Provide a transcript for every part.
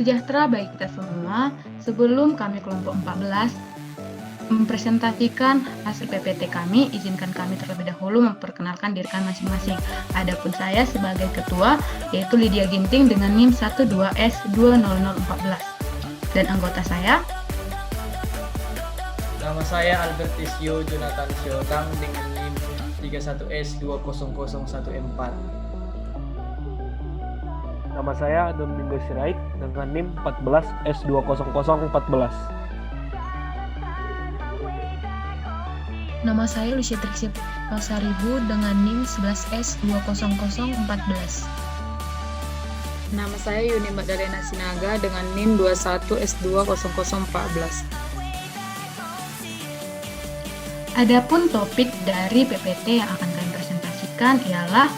sejahtera bagi kita semua. Sebelum kami kelompok 14 mempresentasikan hasil PPT kami, izinkan kami terlebih dahulu memperkenalkan diri kami masing-masing. Adapun saya sebagai ketua, yaitu Lydia Ginting dengan NIM 12S20014. Dan anggota saya, Nama saya Albertisio Jonathan Siotang dengan NIM 31S20014. Nama saya Domingo Sirait dengan NIM 14S20014. Nama saya Lucia Trixie Pasaribu dengan NIM 11S20014. Nama saya Yuni Magdalena Sinaga dengan NIM 21S20014. adapun topik dari PPT yang akan kami presentasikan ialah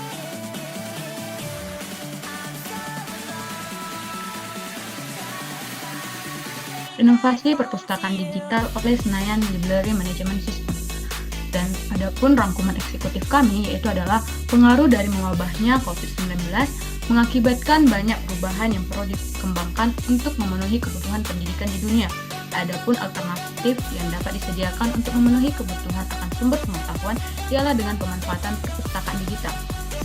inovasi perpustakaan digital oleh Senayan Library Management System. Dan adapun rangkuman eksekutif kami yaitu adalah pengaruh dari mewabahnya COVID-19 mengakibatkan banyak perubahan yang perlu dikembangkan untuk memenuhi kebutuhan pendidikan di dunia. Adapun alternatif yang dapat disediakan untuk memenuhi kebutuhan akan sumber pengetahuan ialah dengan pemanfaatan perpustakaan digital.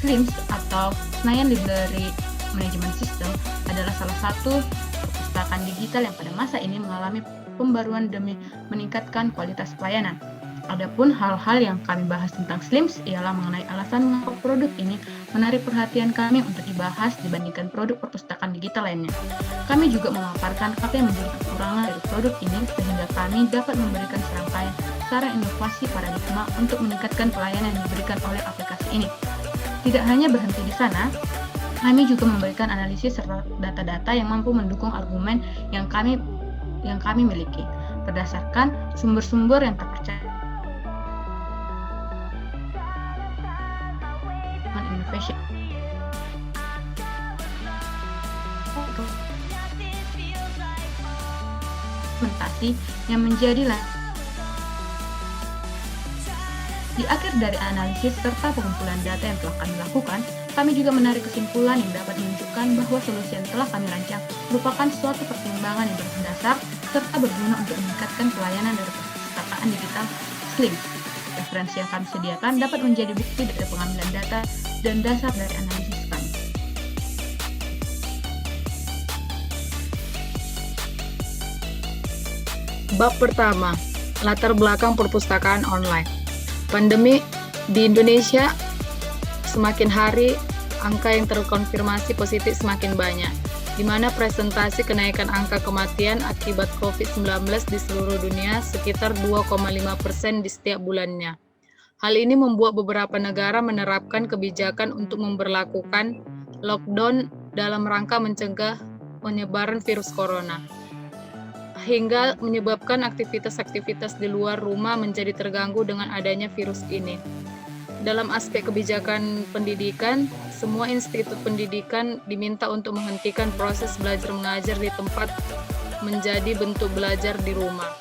SLIMS atau Senayan Library Management System adalah salah satu perpustakaan digital yang pada masa ini mengalami pembaruan demi meningkatkan kualitas pelayanan. Adapun hal-hal yang kami bahas tentang SLIMS ialah mengenai alasan mengapa produk ini menarik perhatian kami untuk dibahas dibandingkan produk perpustakaan digital lainnya. Kami juga memaparkan apa yang menjadi kekurangan dari produk ini sehingga kami dapat memberikan serangkaian saran inovasi paradigma untuk meningkatkan pelayanan yang diberikan oleh aplikasi ini. Tidak hanya berhenti di sana, kami juga memberikan analisis serta data-data yang mampu mendukung argumen yang kami miliki berdasarkan sumber-sumber yang terpercaya. Innovation yang menjadi di akhir dari analisis serta pengumpulan data yang telah kami lakukan, kami juga menarik kesimpulan yang dapat menunjukkan bahwa solusi yang telah kami rancang merupakan suatu pertimbangan yang berdasar serta berguna untuk meningkatkan pelayanan dari perpustakaan digital SLIMS. Referensi yang kami sediakan dapat menjadi bukti dari pengambilan data dan dasar dari analisis kami. Bab pertama, latar belakang perpustakaan online. Pandemi di Indonesia semakin hari angka yang terkonfirmasi positif semakin banyak, di mana presentasi kenaikan angka kematian akibat COVID-19 di seluruh dunia sekitar 2,5% di setiap bulannya. Hal ini membuat beberapa negara menerapkan kebijakan untuk memberlakukan lockdown dalam rangka mencegah penyebaran virus corona, hingga menyebabkan aktivitas-aktivitas di luar rumah menjadi terganggu dengan adanya virus ini. Dalam aspek kebijakan pendidikan, semua institut pendidikan diminta untuk menghentikan proses belajar mengajar di tempat menjadi bentuk belajar di rumah.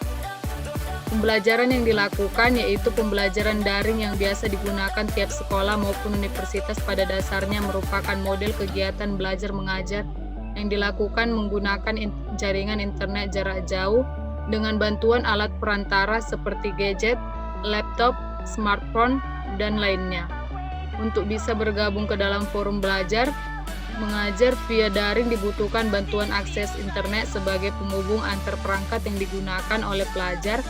Pembelajaran yang dilakukan yaitu pembelajaran daring yang biasa digunakan tiap sekolah maupun universitas pada dasarnya merupakan model kegiatan belajar mengajar yang dilakukan menggunakan jaringan internet jarak jauh dengan bantuan alat perantara seperti gadget, laptop, smartphone, dan lainnya. Untuk bisa bergabung ke dalam forum belajar mengajar via daring dibutuhkan bantuan akses internet sebagai penghubung antar perangkat yang digunakan oleh pelajar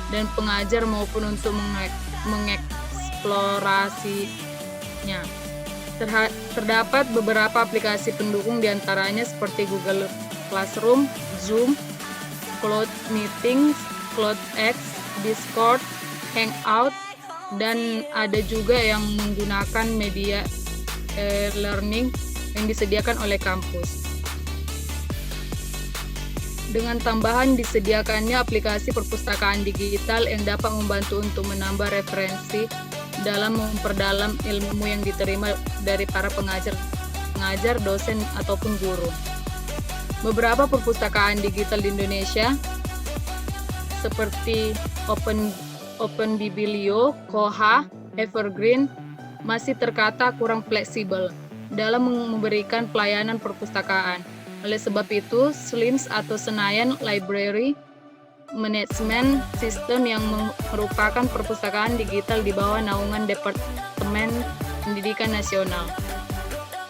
dan pengajar maupun untuk mengeksplorasinya. Terdapat beberapa aplikasi pendukung diantaranya seperti Google Classroom, Zoom, Cloud Meetings, CloudX, Discord, Hangout, dan ada juga yang menggunakan media learning yang disediakan oleh kampus. Dengan tambahan disediakannya aplikasi perpustakaan digital yang dapat membantu untuk menambah referensi dalam memperdalam ilmu yang diterima dari para pengajar, dosen, ataupun guru. Beberapa perpustakaan digital di Indonesia seperti OpenBiblio, Koha, Evergreen masih terkata kurang fleksibel dalam memberikan pelayanan perpustakaan. Oleh sebab itu, SLIMS atau Senayan Library Management System yang merupakan perpustakaan digital di bawah naungan Departemen Pendidikan Nasional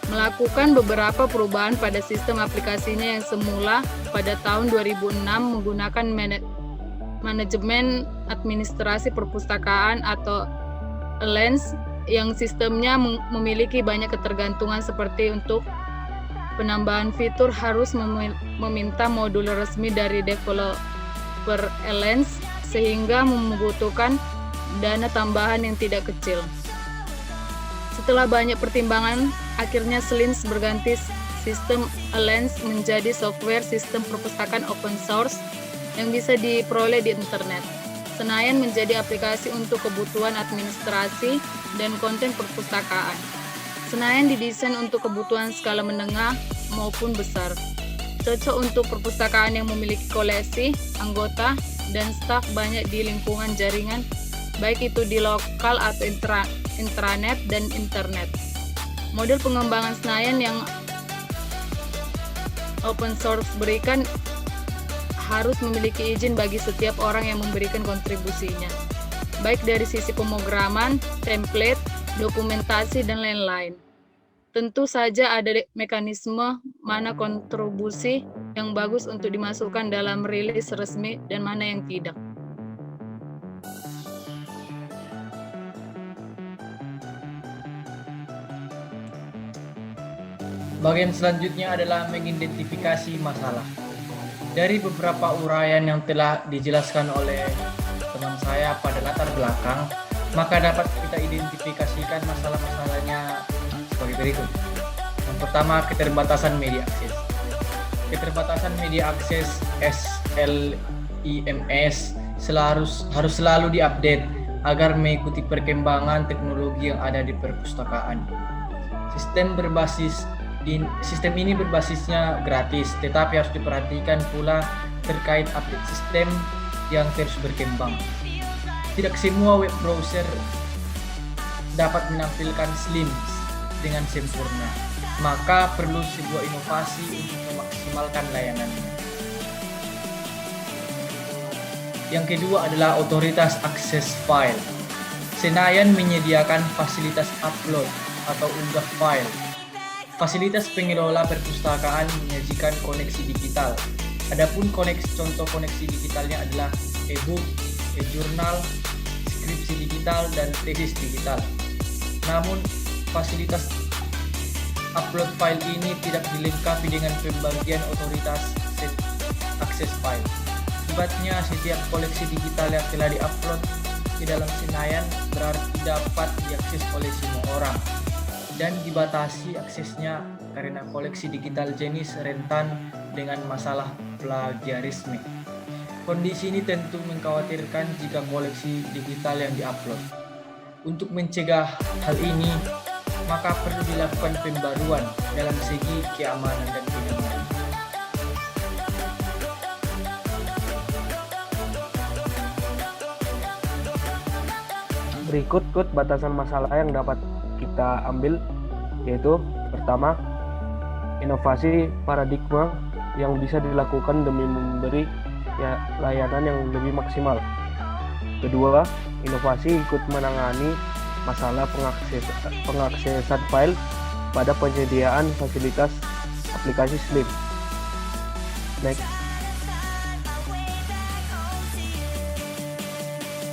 melakukan beberapa perubahan pada sistem aplikasinya yang semula pada tahun 2006 menggunakan manajemen administrasi perpustakaan atau ALANS yang sistemnya memiliki banyak ketergantungan seperti untuk penambahan fitur harus meminta modul resmi dari developer ALANS sehingga membutuhkan dana tambahan yang tidak kecil. Setelah banyak pertimbangan, akhirnya SLIMS berganti sistem ALANS menjadi software sistem perpustakaan open source yang bisa diperoleh di internet. Senayan menjadi aplikasi untuk kebutuhan administrasi dan konten perpustakaan. Senayan didesain untuk kebutuhan skala menengah maupun besar. Cocok untuk perpustakaan yang memiliki koleksi, anggota, dan staf banyak di lingkungan jaringan, baik itu di lokal atau intranet dan internet. Model pengembangan Senayan yang open source berikan harus memiliki izin bagi setiap orang yang memberikan kontribusinya, baik dari sisi pemrograman, template, dokumentasi, dan lain-lain. Tentu saja ada mekanisme mana kontribusi yang bagus untuk dimasukkan dalam rilis resmi dan mana yang tidak. Bagian selanjutnya adalah mengidentifikasi masalah. Dari beberapa uraian yang telah dijelaskan oleh teman saya pada latar belakang, maka dapat kita identifikasikan masalah-masalahnya sebagai berikut. Yang pertama, keterbatasan media akses. Keterbatasan media akses SLIMS harus selalu diupdate agar mengikuti perkembangan teknologi yang ada di perpustakaan. Sistem ini berbasisnya gratis, tetapi harus diperhatikan pula terkait update sistem yang terus berkembang. Tidak semua web browser dapat menampilkan SLIMS dengan sempurna, maka perlu sebuah inovasi untuk memaksimalkan layanannya. Yang kedua adalah otoritas akses file. Senayan menyediakan fasilitas upload atau unggah file. Fasilitas pengelola perpustakaan menyajikan koneksi digital. Adapun contoh koneksi digitalnya adalah e-book, e-jurnal, skripsi digital, dan tesis digital. Namun, fasilitas upload file ini tidak dilengkapi dengan pembagian otoritas akses file. Akibatnya, setiap koleksi digital yang telah diupload ke dalam Senayan berarti dapat diakses oleh semua orang dan dibatasi aksesnya karena koleksi digital jenis rentan dengan masalah plagiarisme. Kondisi ini tentu mengkhawatirkan jika koleksi digital yang diupload. Untuk mencegah hal ini, maka perlu dilakukan pembaruan dalam segi keamanan dan kenyamanan. Berikut batasan masalah yang dapat kita ambil, yaitu pertama, inovasi paradigma yang bisa dilakukan demi memberi layanan yang lebih maksimal. Kedua, inovasi ikut menangani masalah pengaksesan file pada penyediaan fasilitas aplikasi SLIMS. Next.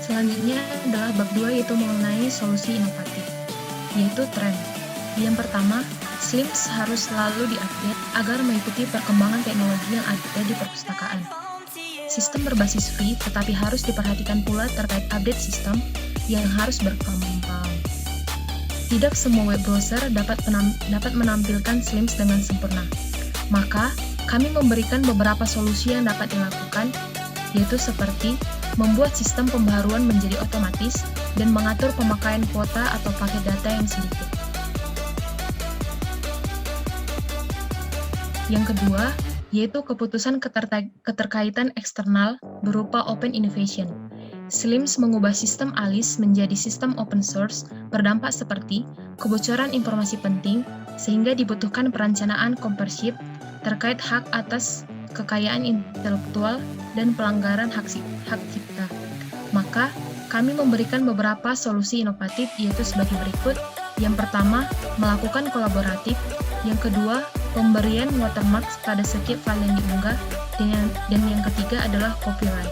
Selanjutnya adalah bab 2, yaitu mengenai solusi inovatif, yaitu tren. Yang pertama, SLIMS harus selalu diupdate agar mengikuti perkembangan teknologi yang ada di perpustakaan. Sistem berbasis free, tetapi harus diperhatikan pula terkait update sistem yang harus berkembang. Tidak semua web browser dapat menampilkan SLIMS dengan sempurna. Maka, kami memberikan beberapa solusi yang dapat dilakukan, yaitu seperti membuat sistem pembaruan menjadi otomatis dan mengatur pemakaian kuota atau paket data yang sedikit. Yang kedua, yaitu keputusan keterkaitan eksternal berupa Open Innovation. SLIMS mengubah sistem ALIS menjadi sistem open source berdampak seperti kebocoran informasi penting, sehingga dibutuhkan perencanaan komprehensif terkait hak atas kekayaan intelektual dan pelanggaran hak cipta. Maka, kami memberikan beberapa solusi inovatif yaitu sebagai berikut. Yang pertama, melakukan kolaboratif. Yang kedua, pemberian watermark pada setiap file yang diunggah. Dan yang ketiga adalah copyright.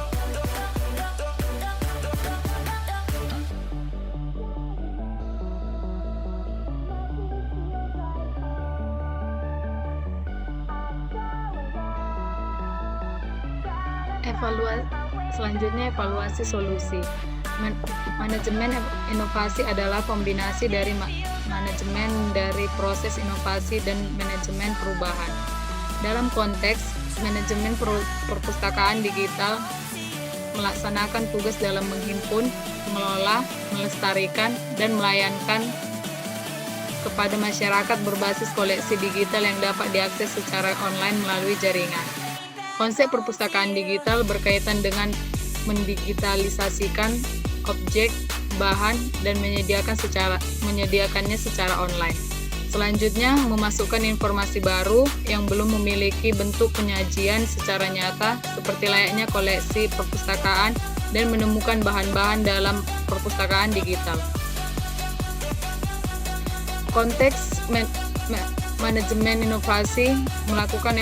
Selanjutnya, evaluasi solusi. Manajemen inovasi adalah kombinasi dari manajemen dari proses inovasi dan manajemen perubahan. Dalam konteks manajemen perpustakaan digital melaksanakan tugas dalam menghimpun, mengelola, melestarikan, dan melayankan kepada masyarakat berbasis koleksi digital yang dapat diakses secara online melalui jaringan. Konsep perpustakaan digital berkaitan dengan mendigitalisasikan objek, bahan, dan menyediakannya secara online. Selanjutnya, memasukkan informasi baru yang belum memiliki bentuk penyajian secara nyata seperti layaknya koleksi perpustakaan dan menemukan bahan-bahan dalam perpustakaan digital. Konteks manajemen inovasi melakukan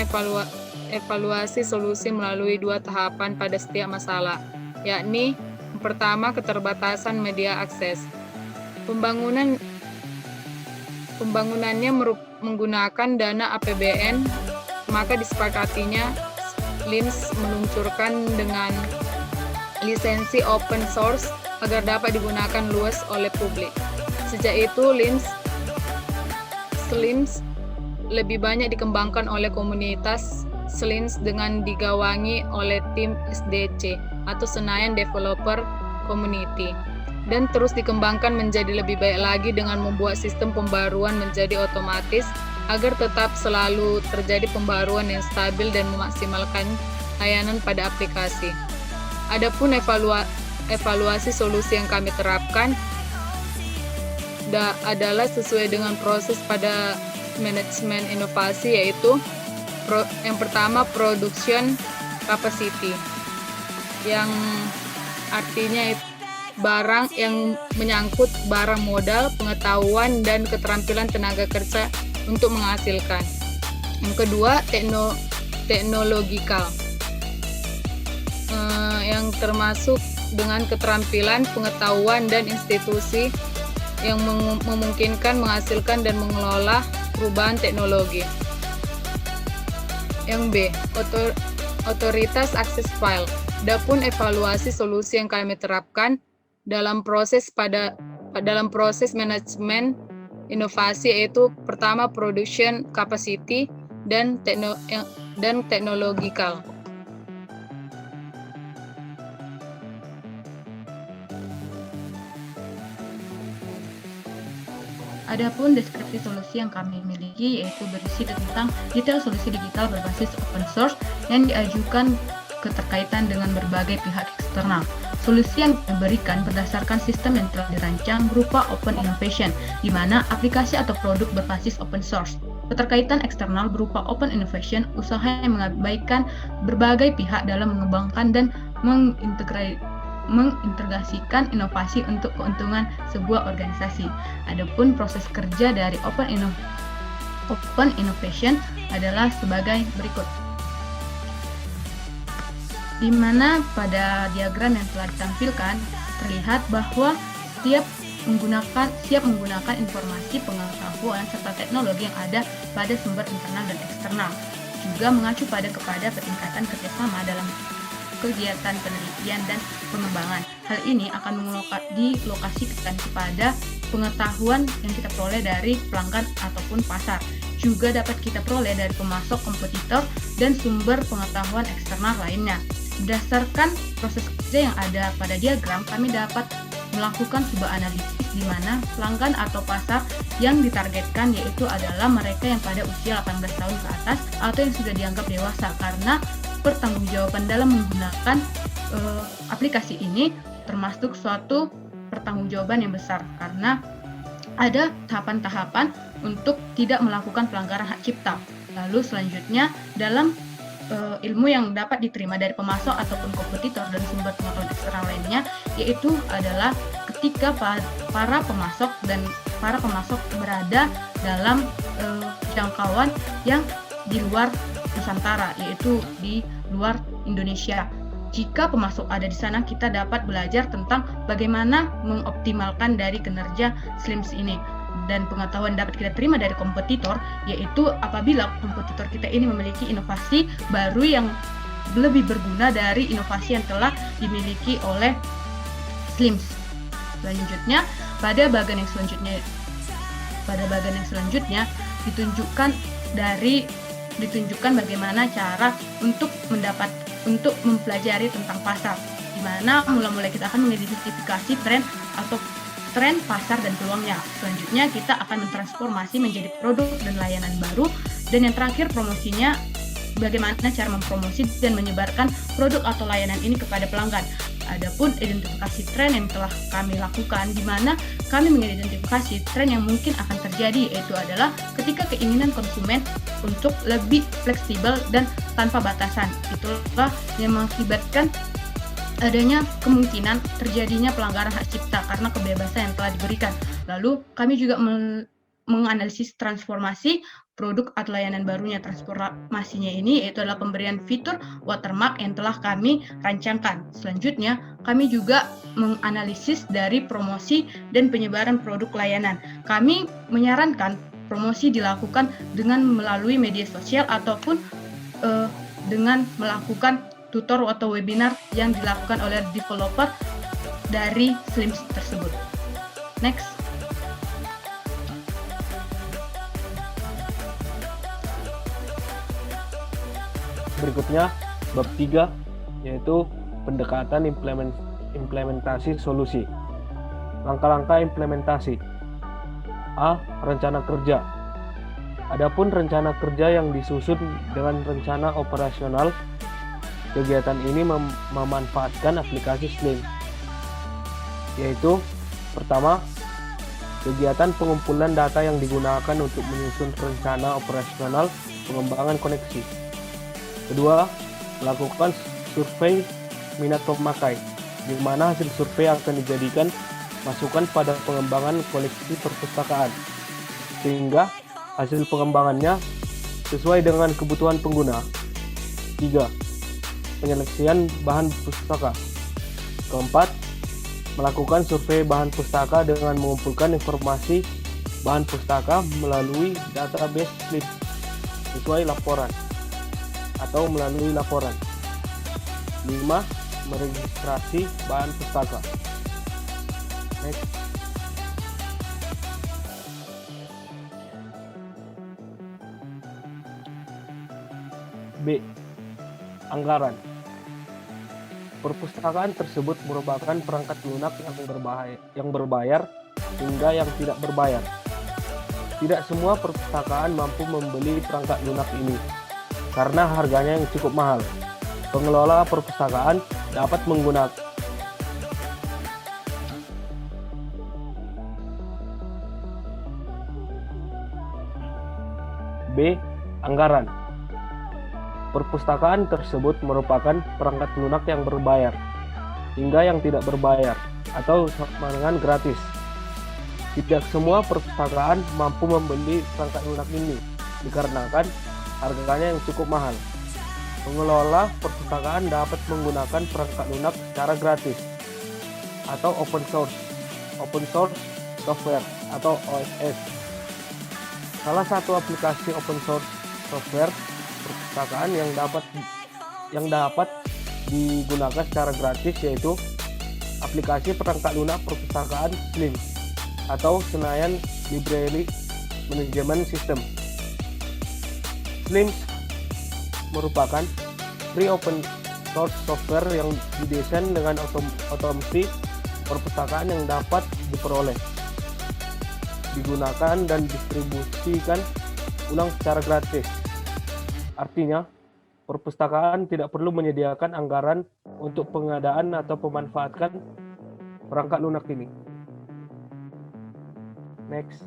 evaluasi solusi melalui 2 tahapan pada setiap masalah, yakni yang pertama, keterbatasan media akses. Pembangunannya menggunakan dana APBN, maka disepakatinya LIMS meluncurkan dengan lisensi open source agar dapat digunakan luas oleh publik. Sejak itu, SLIMS lebih banyak dikembangkan oleh komunitas SLIMS dengan digawangi oleh tim SDC atau Senayan Developer Community, dan terus dikembangkan menjadi lebih baik lagi dengan membuat sistem pembaruan menjadi otomatis agar tetap selalu terjadi pembaruan yang stabil dan memaksimalkan layanan pada aplikasi. Adapun evaluasi solusi yang kami terapkan adalah sesuai dengan proses pada manajemen inovasi, yaitu yang pertama, production capacity, yang artinya barang yang menyangkut barang modal, pengetahuan, dan keterampilan tenaga kerja untuk menghasilkan. Yang kedua, teknologikal, yang termasuk dengan keterampilan, pengetahuan, dan institusi yang memungkinkan menghasilkan dan mengelola perubahan teknologi. Yang B, otoritas akses file. Adapun evaluasi solusi yang kami terapkan dalam proses manajemen inovasi, yaitu pertama, production capacity dan teknologikal. Adapun deskripsi solusi yang kami miliki yaitu berisi tentang detail solusi digital berbasis open source yang diajukan keterkaitan dengan berbagai pihak eksternal. Solusi yang diberikan berdasarkan sistem yang telah dirancang berupa open innovation, di mana aplikasi atau produk berbasis open source. Keterkaitan eksternal berupa open innovation, usaha yang mengabaikan berbagai pihak dalam mengembangkan dan mengintegrasikan inovasi untuk keuntungan sebuah organisasi. Adapun proses kerja dari open innovation adalah sebagai berikut. Di mana pada diagram yang telah ditampilkan terlihat bahwa siap menggunakan informasi, pengetahuan, serta teknologi yang ada pada sumber internal dan eksternal. Juga mengacu kepada peningkatan kerjasama dalam kegiatan penelitian dan pengembangan. Hal ini akan dilokasikan kepada pengetahuan yang kita peroleh dari pelanggan ataupun pasar. Juga dapat kita peroleh dari pemasok, kompetitor, dan sumber pengetahuan eksternal lainnya. Berdasarkan proses kerja yang ada pada diagram, kami dapat melakukan sebuah analisis di mana pelanggan atau pasar yang ditargetkan yaitu adalah mereka yang pada usia 18 tahun ke atas atau yang sudah dianggap dewasa, karena pertanggungjawaban dalam menggunakan aplikasi ini termasuk suatu pertanggungjawaban yang besar karena ada tahapan-tahapan untuk tidak melakukan pelanggaran hak cipta. Lalu selanjutnya dalam ilmu yang dapat diterima dari pemasok ataupun kompetitor dan sumber pengetahuan eksternal lainnya, yaitu adalah ketika para pemasok berada dalam jangkauan yang di luar Nusantara, yaitu di luar Indonesia. Jika pemasok ada di sana, kita dapat belajar tentang bagaimana mengoptimalkan dari kinerja SLIMS ini. Dan pengetahuan dapat kita terima dari kompetitor, yaitu apabila kompetitor kita ini memiliki inovasi baru yang lebih berguna dari inovasi yang telah dimiliki oleh SLIMS. Selanjutnya, pada bagian yang selanjutnya ditunjukkan bagaimana cara untuk mempelajari tentang pasar, di mana mula-mula kita akan mengidentifikasi tren pasar dan peluangnya. Selanjutnya kita akan mentransformasi menjadi produk dan layanan baru, dan yang terakhir promosinya, bagaimana cara mempromosi dan menyebarkan produk atau layanan ini kepada pelanggan. Adapun identifikasi tren yang telah kami lakukan, di mana kami mengidentifikasi tren yang mungkin akan terjadi, yaitu adalah ketika keinginan konsumen untuk lebih fleksibel dan tanpa batasan. Itulah yang mengakibatkan adanya kemungkinan terjadinya pelanggaran hak cipta karena kebebasan yang telah diberikan. Lalu kami juga menganalisis transformasi produk atau layanan barunya. Transformasinya ini yaitu adalah pemberian fitur watermark yang telah kami rancangkan. Selanjutnya, kami juga menganalisis dari promosi dan penyebaran produk layanan. Kami menyarankan promosi dilakukan dengan melalui media sosial ataupun dengan melakukan tutor atau webinar yang dilakukan oleh developer dari SLIMS tersebut. Next. Berikutnya, bab 3, yaitu pendekatan implementasi solusi. Langkah-langkah implementasi. A. Rencana kerja. Adapun rencana kerja yang disusun dengan rencana operasional, kegiatan ini memanfaatkan aplikasi SLIMS, yaitu pertama, kegiatan pengumpulan data yang digunakan untuk menyusun rencana operasional pengembangan koneksi. Kedua, melakukan survei minat pemakai, di mana hasil survei akan dijadikan masukan pada pengembangan koleksi perpustakaan, sehingga hasil pengembangannya sesuai dengan kebutuhan pengguna. 3. Penyeleksian bahan pustaka. Keempat, melakukan survei bahan pustaka dengan mengumpulkan informasi bahan pustaka melalui database SLIMS sesuai laporan atau melalui laporan. 5. Meregistrasi bahan pustaka. Next. B. Anggaran. Perpustakaan tersebut merupakan perangkat lunak yang berbayar hingga yang tidak berbayar. Tidak semua perpustakaan mampu membeli perangkat lunak ini karena harganya yang cukup mahal. Pengelola perpustakaan dapat menggunakan B. Anggaran. Perpustakaan tersebut merupakan perangkat lunak yang berbayar hingga yang tidak berbayar atau sama dengan gratis. Tidak semua perpustakaan mampu membeli perangkat lunak ini dikarenakan harganya yang cukup mahal. Pengelola perpustakaan dapat menggunakan perangkat lunak secara gratis atau open source software atau OSS. Salah satu aplikasi open source software perpustakaan yang dapat digunakan secara gratis yaitu aplikasi perangkat lunak perpustakaan SLIMS atau Senayan Library Management System. SLIMS merupakan free open source software yang didesain dengan otomasi perpustakaan yang dapat diperoleh, digunakan dan distribusikan ulang secara gratis. Artinya, perpustakaan tidak perlu menyediakan anggaran untuk pengadaan atau pemanfaatkan perangkat lunak ini. Next.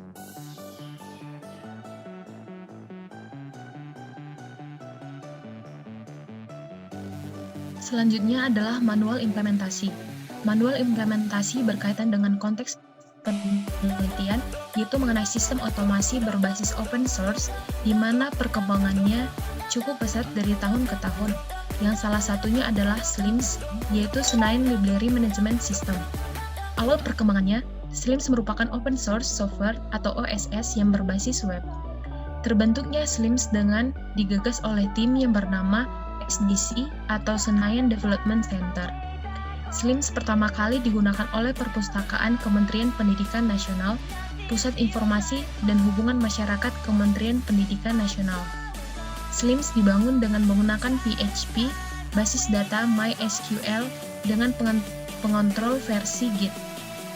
Selanjutnya adalah manual implementasi. Manual implementasi berkaitan dengan konteks penelitian, yaitu mengenai sistem otomasi berbasis open source, di mana perkembangannya cukup pesat dari tahun ke tahun. Yang salah satunya adalah SLIMS, yaitu Senayan Library Management System. Awal perkembangannya, SLIMS merupakan open source software atau OSS yang berbasis web. Terbentuknya SLIMS dengan digagas oleh tim yang bernama SDC atau Senayan Development Center. SLIMS pertama kali digunakan oleh Perpustakaan Kementerian Pendidikan Nasional, Pusat Informasi dan Hubungan Masyarakat Kementerian Pendidikan Nasional. SLIMS dibangun dengan menggunakan PHP, basis data MySQL dengan pengontrol versi Git.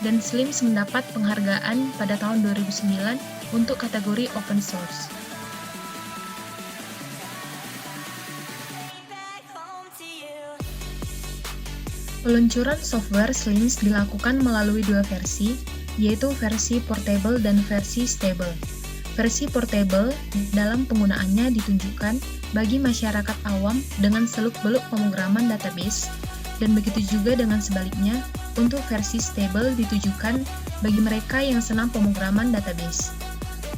Dan SLIMS mendapat penghargaan pada tahun 2009 untuk kategori open source. Peluncuran software SLIMS dilakukan melalui dua versi, yaitu versi portable dan versi stable. Versi portable dalam penggunaannya ditunjukkan bagi masyarakat awam dengan seluk-beluk pemrograman database, dan begitu juga dengan sebaliknya, untuk versi stable ditujukan bagi mereka yang senang pemrograman database.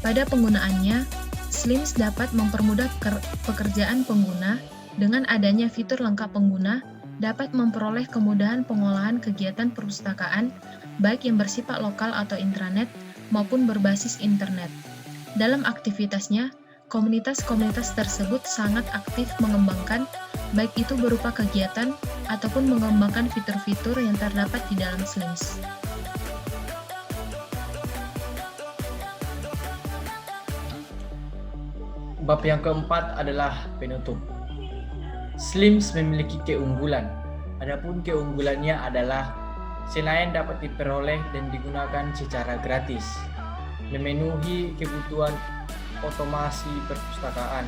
Pada penggunaannya, SLIMS dapat mempermudah pekerjaan pengguna dengan adanya fitur lengkap pengguna, dapat memperoleh kemudahan pengolahan kegiatan perpustakaan, baik yang bersifat lokal atau intranet, maupun berbasis internet. Dalam aktivitasnya, komunitas-komunitas tersebut sangat aktif mengembangkan, baik itu berupa kegiatan ataupun mengembangkan fitur-fitur yang terdapat di dalam SLIMS. Bab yang keempat adalah penutup. SLIMS memiliki keunggulan. Adapun keunggulannya adalah Senayan dapat diperoleh dan digunakan secara gratis, memenuhi kebutuhan otomasi perpustakaan.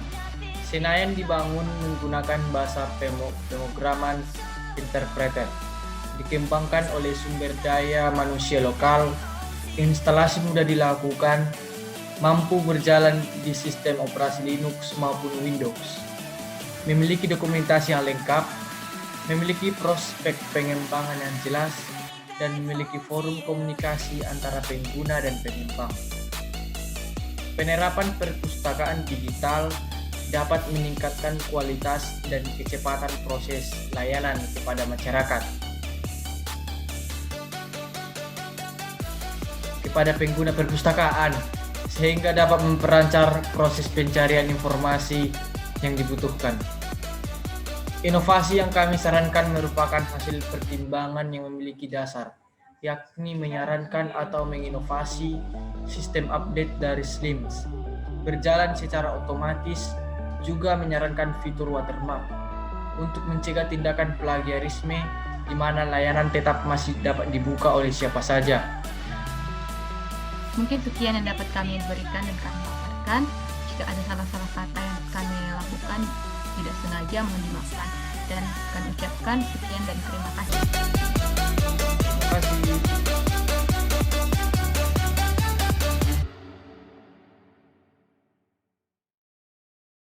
Senayan dibangun menggunakan bahasa pemrograman interpreter, dikembangkan oleh sumber daya manusia lokal, instalasi mudah dilakukan, mampu berjalan di sistem operasi Linux maupun Windows, memiliki dokumentasi yang lengkap, memiliki prospek pengembangan yang jelas, dan memiliki forum komunikasi antara pengguna dan pengembang. Penerapan perpustakaan digital dapat meningkatkan kualitas dan kecepatan proses layanan kepada masyarakat. Kepada pengguna perpustakaan, sehingga dapat memperlancar proses pencarian informasi yang dibutuhkan. Inovasi yang kami sarankan merupakan hasil pertimbangan yang memiliki dasar, yakni menyarankan atau menginovasi sistem update dari SLIMS, berjalan secara otomatis, juga menyarankan fitur watermark untuk mencegah tindakan plagiarisme di mana layanan tetap masih dapat dibuka oleh siapa saja. Mungkin sekian yang dapat kami berikan dan kami paparkan. Jika ada salah-salah kata yang kami lakukan tidak sengaja, mohon dimaafkan. Dan kami ucapkan sekian dan terima kasih. Terima kasih.